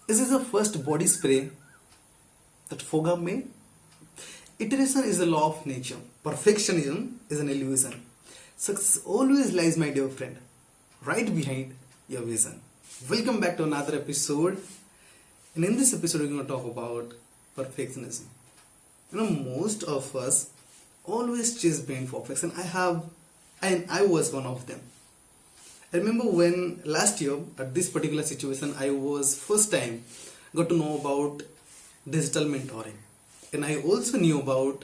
Is this the first body spray that Fogg made? Iteration is the law of nature. Perfectionism is an illusion. Success always lies, my dear friend, right behind your vision. Welcome back to another episode. And in this episode, we're going to talk about perfectionism. Most of us always chase being perfection. I was one of them. I remember when last year at this particular situation, I was first time got to know about digital mentoring, and I also knew about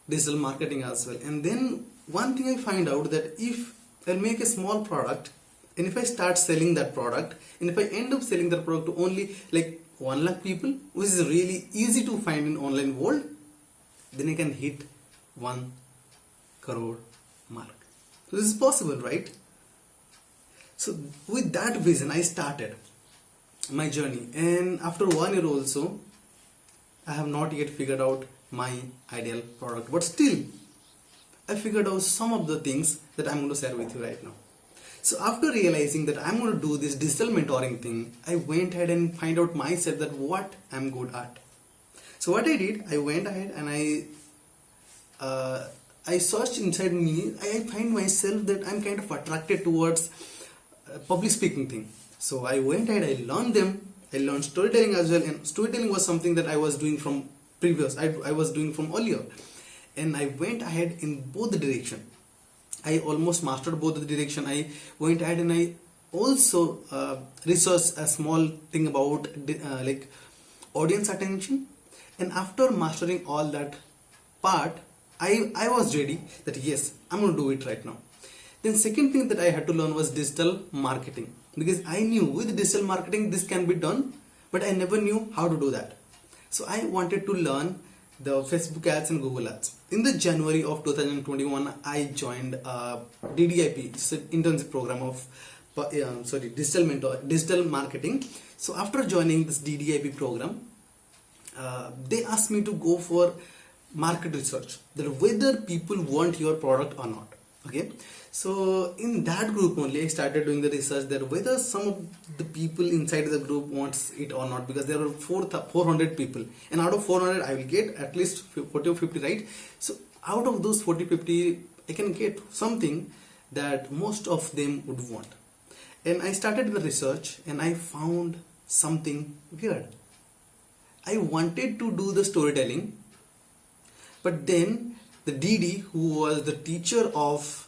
digital marketing as well. And then one thing I find out that if I make a small product and if I start selling that product and if I end up selling that product to only like 1 lakh people, which is really easy to find in online world, then I can hit 1 crore mark. So this is possible, right? So with that vision, I started my journey, and after 1 year also, I have not yet figured out my ideal product, but still, I figured out some of the things that I'm going to share with you right now. So after realizing that I'm going to do this digital mentoring thing, I went ahead and find out myself that what I'm good at. So what I did, I went ahead and I searched inside me. I find myself that I'm kind of attracted towards public speaking thing. So I went ahead, I learned them. I learned storytelling as well, and storytelling was something that I was doing from previous. I was doing from earlier, and I went ahead in both the direction. I almost mastered both the direction. I went ahead and I also researched a small thing about like audience attention. And after mastering all that part, I was ready that yes, I'm going to do it right now. Then second thing that I had to learn was digital marketing, because I knew with digital marketing this can be done, but I never knew how to do that. So I wanted to learn the Facebook ads and Google ads. In the January of 2021, I joined DDIP, it's an internship program of digital marketing. So after joining this DDIP program, they asked me to go for market research, that whether people want your product or not. Okay, so in that group only I started doing the research that whether some of the people inside the group wants it or not, because there were 400 people, and out of 400 I will get at least 40 or 50, right? So out of those 40-50 I can get something that most of them would want. And I started the research and I found something weird. I wanted to do the storytelling, but then the DD, who was the teacher of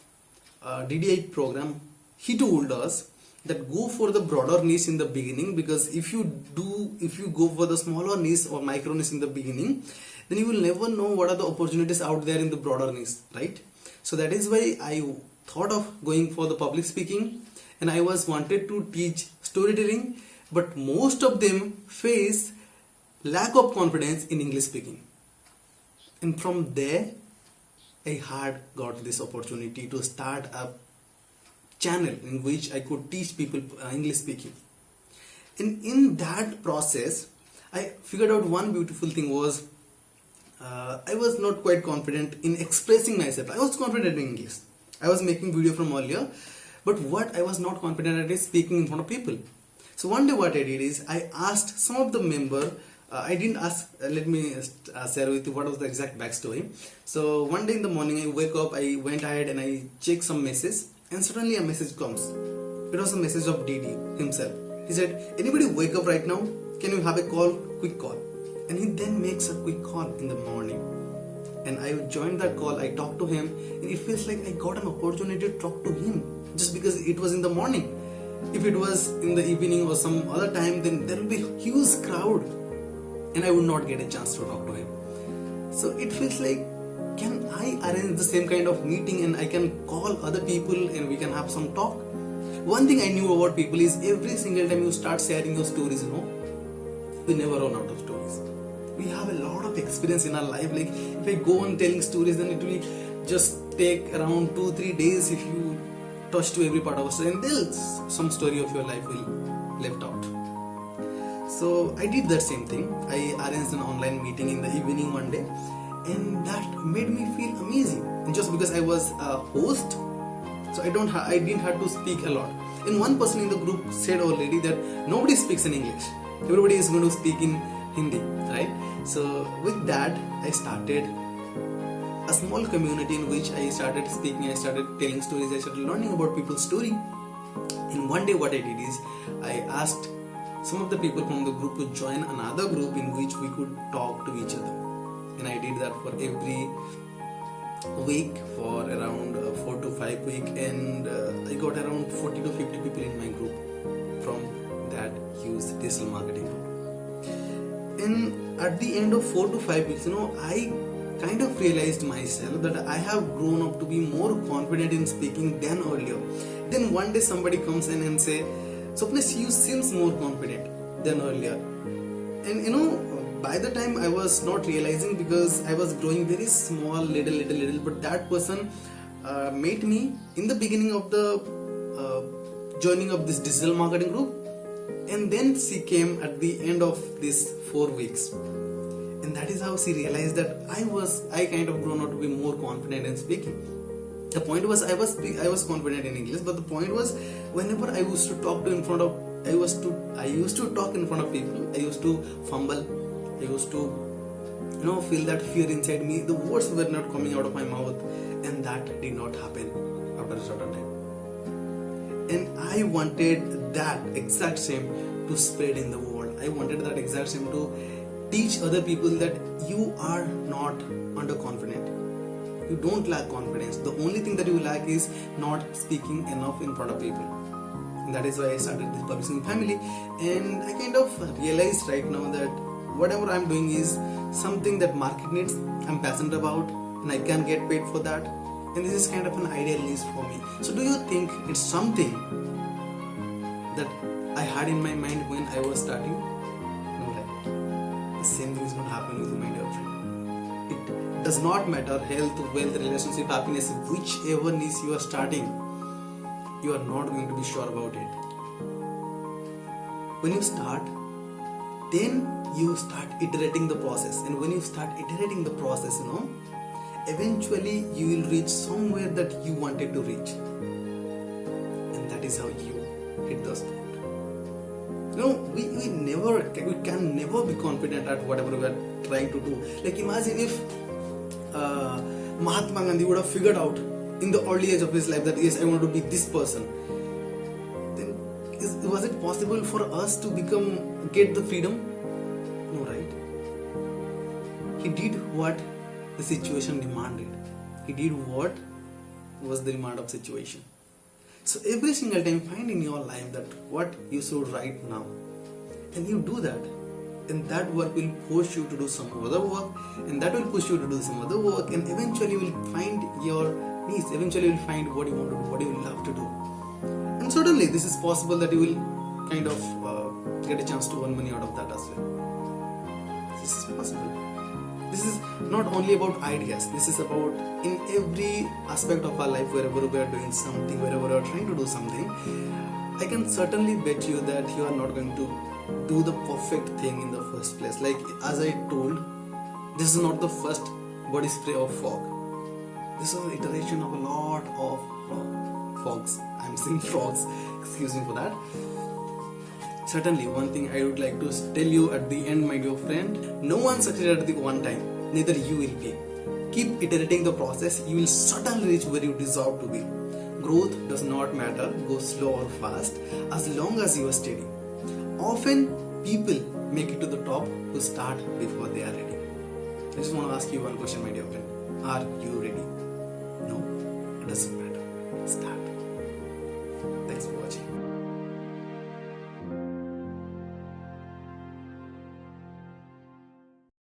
DDI program, he told us that go for the broader niche in the beginning, because if you go for the smaller niche or micro niche in the beginning, then you will never know what are the opportunities out there in the broader niche, right? So that is why I thought of going for the public speaking, and I was wanted to teach storytelling, but most of them face lack of confidence in English speaking. And from there, I had got this opportunity to start a channel in which I could teach people English speaking. And in that process, I figured out one beautiful thing was I was not quite confident in expressing myself. I was confident in English. I was making video from earlier, but what I was not confident at is speaking in front of people. So one day what I did is I asked some of the member. I didn't ask, let me share with you what was the exact backstory. So one day in the morning I wake up, I went ahead and I checked some message, and suddenly a message comes. It was a message of DD himself. He said, anybody wake up right now? Can you have a call, quick call? And he then makes a quick call in the morning. And I joined that call, I talked to him, and it feels like I got an opportunity to talk to him just because it was in the morning. If it was in the evening or some other time, then there will be a huge crowd, and I would not get a chance to talk to him. So it feels like, can I arrange the same kind of meeting and I can call other people and we can have some talk? One thing I knew about people is every single time you start sharing your stories, we never run out of stories. We have a lot of experience in our life. Like if I go on telling stories, then it will just take around 2-3 days if you touch to every part of us, and there's some story of your life will left out. So I did that same thing. I arranged an online meeting in the evening one day, and that made me feel amazing. And just because I was a host, so I didn't have to speak a lot. And one person in the group said already that nobody speaks in English. everybody is going to speak in Hindi, right? So with that, I started a small community in which I started speaking, I started telling stories, I started learning about people's story. And one day what I did is, I asked some of the people from the group to join another group in which we could talk to each other. And I did that for every week for around 4 to 5 weeks, and I got around 40 to 50 people in my group from that use digital marketing. And at the end of 4 to 5 weeks, I kind of realized myself that I have grown up to be more confident in speaking than earlier. Then one day somebody comes in and say, Swapnesh, you seems more confident than earlier. And by the time I was not realizing, because I was growing very small, little, but that person met me in the beginning of the joining of this digital marketing group, and then she came at the end of these 4 weeks. And that is how she realized that I kind of grown out to be more confident in speaking. The point was, I was confident in English, but the point was, whenever I used to talk I used to talk in front of people, I used to fumble, I used to feel that fear inside me. The words were not coming out of my mouth, and that did not happen after a certain time. And I wanted that exact same to spread in the world. I wanted that exact same to teach other people that you are not underconfident. You don't lack confidence. The only thing that you lack is not speaking enough in front of people. And that is why I started this publishing family. And I kind of realized right now that whatever I'm doing is something that market needs, I'm passionate about, and I can get paid for that. And this is kind of an ideal niche for me. So do you think it's something that I had in my mind when I was starting? No, right? The same thing is going to happen with you, my dear friend. It does not matter health, wealth, relationship, happiness, whichever niche you are starting, you are not going to be sure about it. When you start, then you start iterating the process. And when you start iterating the process, eventually you will reach somewhere that you wanted to reach. And that is how you hit the spot. We can never be confident at whatever we are trying to do. Like imagine if Mahatma Gandhi would have figured out in the early age of his life that yes, I want to be this person. Then was it possible for us to get the freedom? No, right? He did what the situation demanded. He did what was the demand of situation. So every single time, find in your life that what you should write now, and you do that, and that work will push you to do some other work, and that will push you to do some other work, and eventually you will find your niche. Eventually you will find what you want to do, what you will love to do, and certainly this is possible that you will kind of get a chance to earn money out of that as well. This is possible. This is not only about ideas. This is about in every aspect of our life, wherever we are doing something, wherever we are trying to do something. I can certainly bet you that you are not going to do the perfect thing in the first place. Like as I told, this is not the first body spray of fog. This is an iteration of a lot of fogs. I'm saying frogs, excuse me for that. Certainly, one thing I would like to tell you at the end, my dear friend, no one succeeded at the one time, neither you will be. Keep iterating the process, you will certainly reach where you deserve to be. Growth does not matter, go slow or fast, as long as you are steady. Often, people make it to the top to start before they are ready. I just want to ask you one question, my dear friend. Are you ready? No, it doesn't matter. Start.